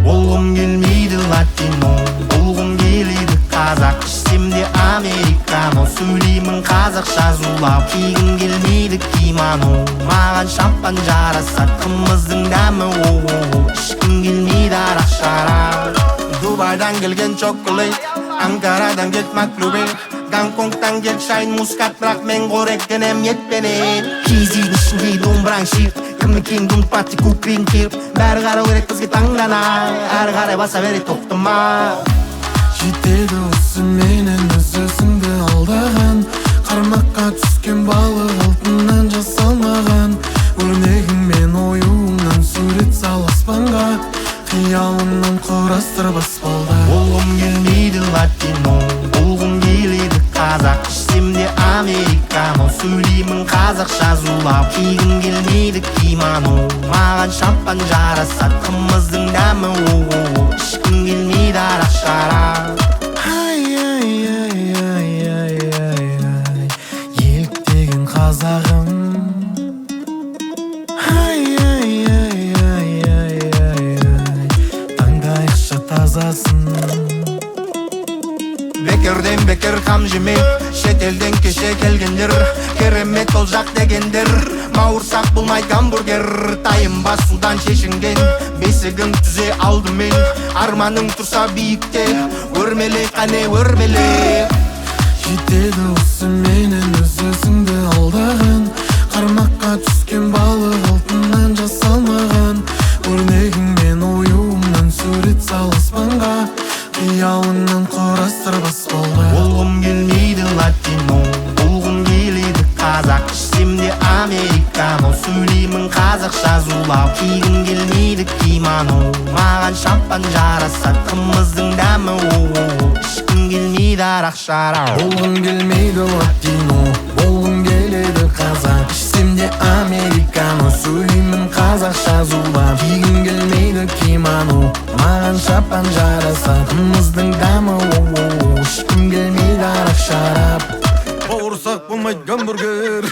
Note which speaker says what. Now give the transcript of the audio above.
Speaker 1: Болгум келмейді латино, болгум келеді қазақ. Ішсемде американо, сөйлеймін қазақша зулап. Кигім келмейді кимано, маған шампан жарасат. Қымыздың дәмі о-о-о, ішкім келмейді арақ шарап. Дубайдан келген чоколад, Анкарадан кет маклубе, Гонконгтан кет шайн мускат, бірақ мен қоректенем етпенен. Киіз ішінде домбыраң шиқ, кімнікең дұнтпатты көкірегің келіп. Бәрі қарау керек бізге таңдана, әрі қарай баса бере тоқтама.
Speaker 2: Жетеді осы менен өз-өзіңді алдаған, қармаққа түскен балық алтыннан жасалмаған. Өрнегіңмен оюыңнан сурет сал аспанға, қиялыңнан құрастырып аспалда.
Speaker 1: Болгум келмейді латино, болгум келеді қазақ. Ішсемде американо, сөйлеймін қазақша зулап. Кигім келмейді кимано, маған шампан жарасат. Қымыздың дәмі о-о-о, ішкім келмейді арақ шарап.
Speaker 2: Еліктеген қазағым, таңдайықша тазасын.
Speaker 1: Бекерден бекер қам жеме, шетелден кеше келгендер. Керемет ол жақ дегендер, мауырсақ болмай гамбургер. Тайынба судан шешінген, бесігін түзе алдымен. Арманың тұрса биікте, өрмеле қане өрмеле.
Speaker 2: Жетеді осы менен өз-өзіңді алдаған, қармаққа түскен балық алтыннан жасалмаған. Өрнегіңмен оюыңнан сурет сал аспанға, қиялыңнан құрастырып аспалда.
Speaker 1: Болгум келмейді латино, болгум келеді қазақ. Ішсемде американо, сөйлеймін қазақша зулап. Кигім келмейді кимано, маған шампан жарасат. Қымыздың дәмі о-о-о, ішкім келмейді арақ шарап.
Speaker 2: Болгум келмейді латино, болгум келеді қазақ. Ішсемде американо, сөйлеймін қазақша зулап. Кигім келмейді кимано, маған шампан жарасат. Қымыздың дәмі о-о-о, ішкім келмейді арақ шарап. Бауырсақ болмайды гамбургер.